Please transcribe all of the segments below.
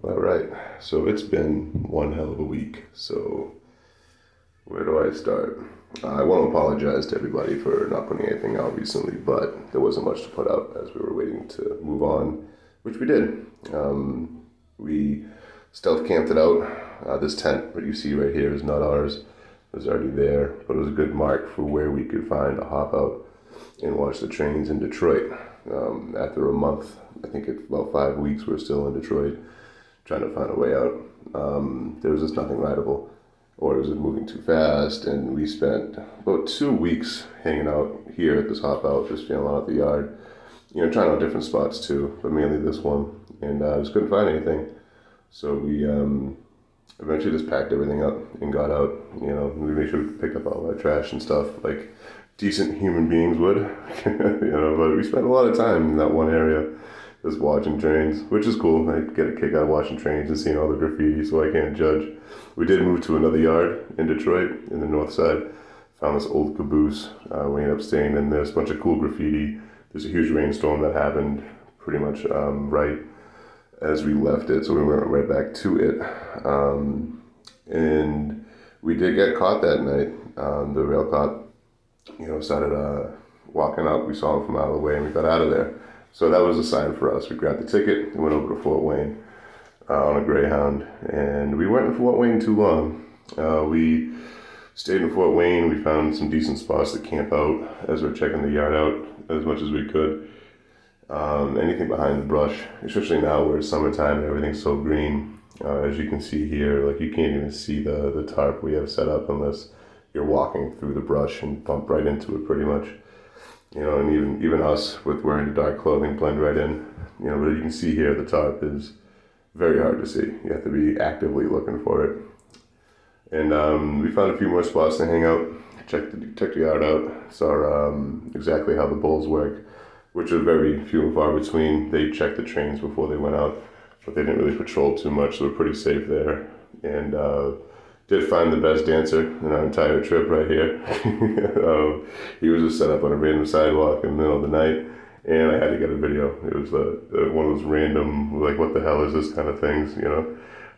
All right. So it's been one hell of a week. So where do I start? I want to apologize to everybody for not putting anything out recently, but there wasn't much to put out as we were waiting to move on, which we did. We stealth camped it out. This tent, what you see right here, is not ours. It was already there, but it was a good mark for where we could find a hop out and watch the trains in Detroit. After a month, I think it's about 5 weeks, we're still in Detroit trying to find a way out. There was just nothing rideable, or it was moving too fast, and we spent about 2 weeks hanging out here at this hop out, just feeling out the yard, trying out different spots too, but mainly this one, and I just couldn't find anything. So we eventually just packed everything up and got out. We made sure we picked up all our trash and stuff like decent human beings would, but we spent a lot of time in that one area just watching trains, which is cool. I get a kick out of watching trains and seeing all the graffiti, so I can't judge. We did move to another yard in Detroit, in the north side. Found this old caboose. We ended up staying in. There's a bunch of cool graffiti. There's a huge rainstorm that happened pretty much right as we left it, so we went right back to it. And we did get caught that night. The rail cop, started walking up. We saw him from a mile away, and we got out of there. So that was a sign for us. We grabbed the ticket and went over to Fort Wayne on a Greyhound. And we weren't in Fort Wayne too long. We stayed in Fort Wayne. We found some decent spots to camp out as we're checking the yard out as much as we could. Anything behind the brush, especially now where it's summertime and everything's so green. As you can see here, like you can't even see the tarp we have set up unless you're walking through the brush and bump right into it pretty much. And even us with wearing the dark clothing blend right in. But you can see here the tarp is very hard to see. You have to be actively looking for it. And we found a few more spots to hang out. Checked the yard out. Saw exactly how the bulls work, which are very few and far between. They checked the trains before they went out, but they didn't really patrol too much, so we're pretty safe there. And did find the best dancer in our entire trip right here. He was just set up on a random sidewalk in the middle of the night, and I had to get a video. It was one of those random, like, what the hell is this kind of things,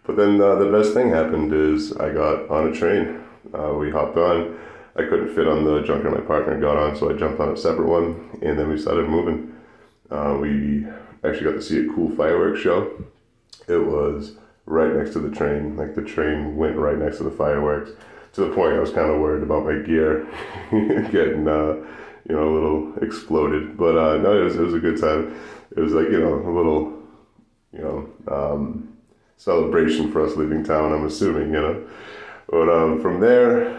But then the best thing happened is I got on a train. We hopped on. I couldn't fit on the junker my partner got on, so I jumped on a separate one, and then we started moving. We actually got to see a cool fireworks show. It was right next to the train. Like, the train went right next to the fireworks, to the point I was kind of worried about my gear getting a little exploded. But no, it was a good time. It was like, a little celebration for us leaving town, I'm assuming. But from there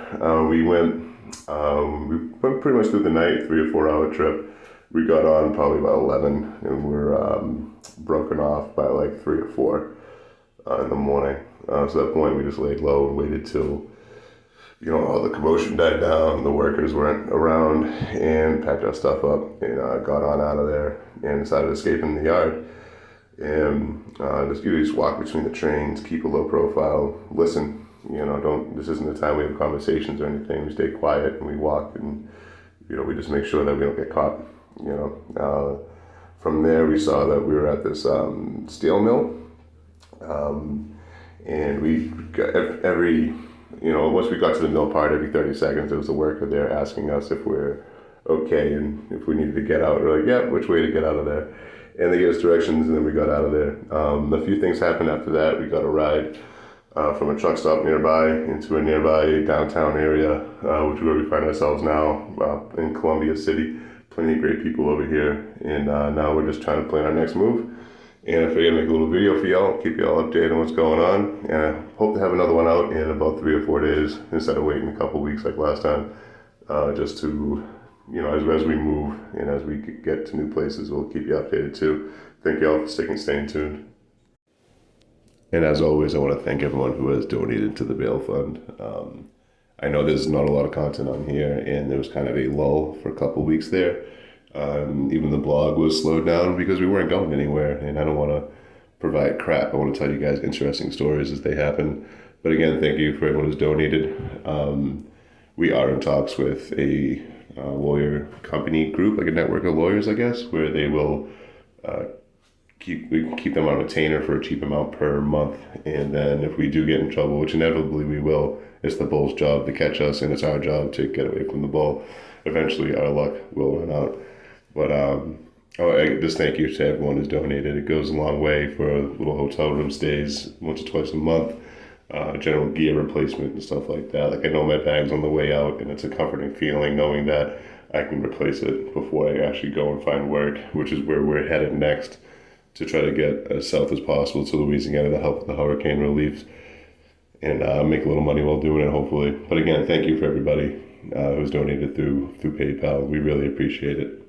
we went pretty much through the night, 3 or 4 hour trip. We got on probably about 11, and we're broken off by like 3 or 4 in the morning. So at that point, we just laid low and waited till, all the commotion died down, the workers weren't around, and packed our stuff up and got on out of there and decided to escape in the yard. And just walk between the trains, keep a low profile, listen. This isn't the time we have conversations or anything. We stay quiet and we walk, and we just make sure that we don't get caught. From there, we saw that we were at this steel mill, and we got once we got to the mill part, every 30 seconds there was a worker there asking us if we're okay and if we needed to get out. We're like, yeah, which way to get out of there? And they gave us directions, and then we got out of there. A few things happened after that. We got a ride from a truck stop nearby into a nearby downtown area, which is where we find ourselves now, in Columbia City. Plenty of great people over here, and now we're just trying to plan our next move. And I figured I'd make a little video for y'all, keep y'all updated on what's going on, and I hope to have another one out in about 3 or 4 days instead of waiting a couple weeks like last time, just to, as we move and as we get to new places, we'll keep you updated too. Thank y'all for staying tuned. And as always, I want to thank everyone who has donated to the bail fund. I know there's not a lot of content on here, and there was kind of a lull for a couple weeks there. Even the blog was slowed down because we weren't going anywhere, and I don't want to provide crap. I want to tell you guys interesting stories as they happen. But again, thank you for everyone who's donated. We are in talks with a lawyer company group, like a network of lawyers, I guess, where they will we can keep them on retainer for a cheap amount per month. And then if we do get in trouble, which inevitably we will, it's the bull's job to catch us, and it's our job to get away from the bull. Eventually, our luck will run out. But just thank you to everyone who's donated. It goes a long way for little hotel room stays once or twice a month, general gear replacement and stuff like that. Like I know my bag's on the way out, and it's a comforting feeling knowing that I can replace it before I actually go and find work, which is where we're headed next to try to get as south as possible to Louisiana to help with the hurricane relief and make a little money while doing it, hopefully. But again, thank you for everybody who's donated through PayPal. We really appreciate it.